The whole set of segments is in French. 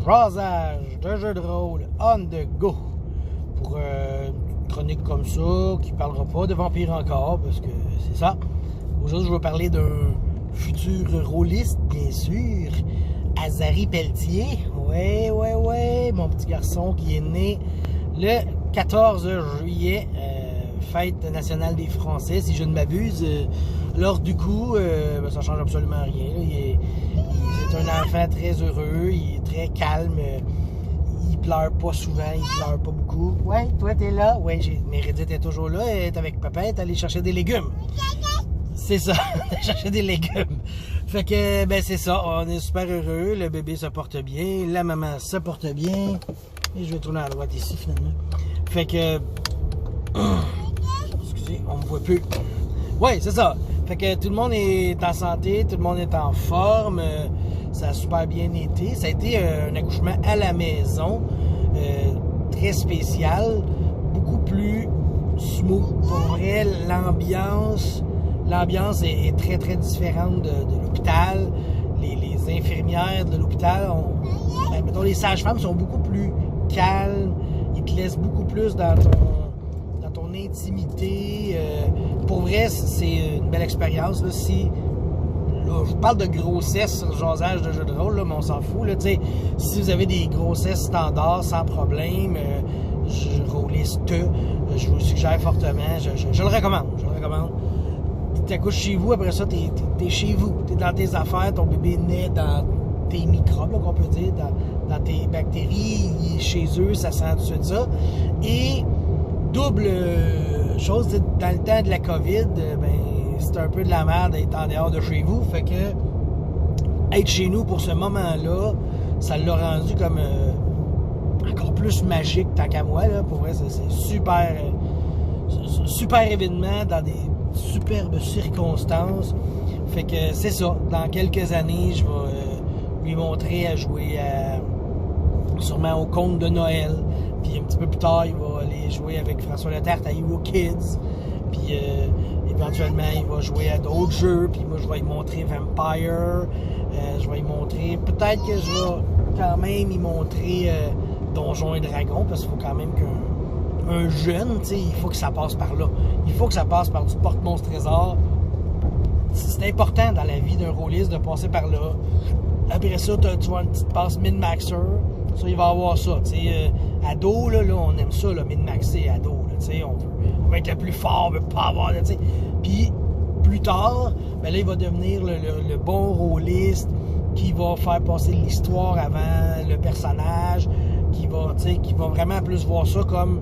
jasage de jeux de rôle on the go pour une chronique comme ça qui parlera pas de vampires encore parce que c'est ça. Aujourd'hui, je vais parler d'un futur rôliste, bien sûr, Azari Pelletier. Ouais, mon petit garçon qui est né le 14 juillet, fête nationale des Français, si je ne m'abuse. Alors du coup, ça change absolument rien. C'est un enfant très heureux, il est très calme, il pleure pas souvent, il pleure pas beaucoup. Ouais, toi t'es là? Ouais, Mérédith est toujours là, elle est avec papa, elle est allée chercher des légumes. C'est ça, chercher des légumes. Fait que, ben c'est ça, on est super heureux, le bébé se porte bien, la maman se porte bien. Et je vais tourner à droite ici finalement. Fait que... Excusez, on me voit plus. Ouais, c'est ça. Fait que tout le monde est en santé, tout le monde est en forme. Ça a super bien été. Ça a été un accouchement à la maison, très spécial, beaucoup plus smooth. Pour vrai, l'ambiance est très très différente de l'hôpital. Les infirmières de l'hôpital, mettons, les sages-femmes sont beaucoup plus calmes. Ils te laissent beaucoup plus dans ton intimité. Pour vrai, c'est une belle expérience. Là, je parle de grossesse sur le jasage de jeux de rôle, là, mais on s'en fout. Là, si vous avez des grossesses standards, sans problème, rôliste, je vous le suggère fortement. Je le recommande. Tu accouches chez vous, après ça, t'es chez vous. T'es dans tes affaires, ton bébé naît dans tes microbes, là, qu'on peut dire, dans tes bactéries, il est chez eux, ça sent tout de suite ça. Et double chose, dans le temps de la COVID, c'est un peu de la merde d'être en dehors de chez vous. Fait que être chez nous pour ce moment-là, ça l'a rendu comme encore plus magique tant qu'à moi. Là. Pour vrai, c'est super événement dans des superbes circonstances. Fait que c'est ça. Dans quelques années, je vais lui montrer à jouer sûrement au conte de Noël. Puis un petit peu plus tard, il va aller jouer avec François Letarte à Hero Kids. Puis éventuellement, il va jouer à d'autres jeux. Puis moi, je vais lui montrer Vampire. Je vais lui montrer... Peut-être que je vais quand même lui montrer Donjons et Dragons. Parce qu'il faut quand même qu'un jeune, tu sais, il faut que ça passe par là. Il faut que ça passe par du porte-monstre-trésor. C'est important dans la vie d'un rôliste de passer par là. Après ça, tu vois une petite passe min-maxer. Ça, il va avoir ça. Ado, là, on aime ça, min-maxer, ado. Là, on veut être le plus fort, on veut pas avoir. Puis, plus tard, ben là, il va devenir le bon rôliste qui va faire passer l'histoire avant le personnage, qui va vraiment plus voir ça comme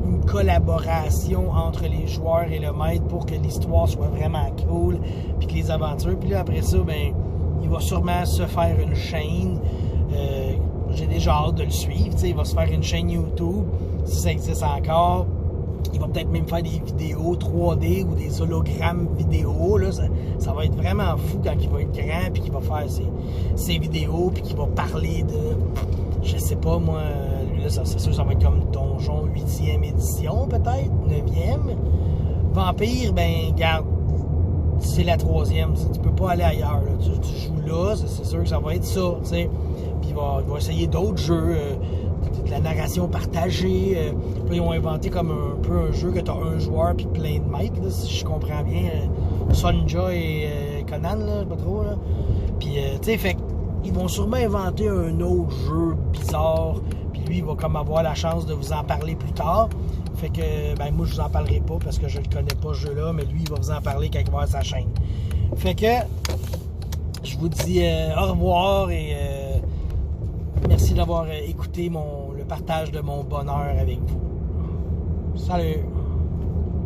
une collaboration entre les joueurs et le maître pour que l'histoire soit vraiment cool, puis que les aventures. Puis là, après ça, ben il va sûrement se faire une chaîne. J'ai déjà hâte de le suivre. Il va se faire une chaîne YouTube, si ça existe encore. Il va peut-être même faire des vidéos 3D ou des hologrammes vidéo. Là. Ça va être vraiment fou quand il va être grand, puis qu'il va faire ses vidéos, puis qu'il va parler de... Je sais pas, moi... Là, c'est sûr que ça va être comme Donjon 8e édition, peut-être, 9e. Vampire, ben, garde, c'est la 3e. Tu peux pas aller ailleurs. Là. Tu joues là, c'est sûr que ça va être ça, tu sais. Puis il va essayer d'autres jeux, de la narration partagée. Puis ils ont inventé comme un peu un jeu que tu as un joueur puis plein de maîtres, là, si je comprends bien. Sonja et Conan, là, pas trop. Là. Puis, tu sais, fait ils vont sûrement inventer un autre jeu bizarre. Puis lui, il va comme avoir la chance de vous en parler plus tard. Fait que, ben moi, je vous en parlerai pas parce que je le connais pas, ce jeu-là. Mais lui, il va vous en parler quand il va voir sa chaîne. Fait que, je vous dis au revoir et merci d'avoir écouté le partage de mon bonheur avec vous. Salut!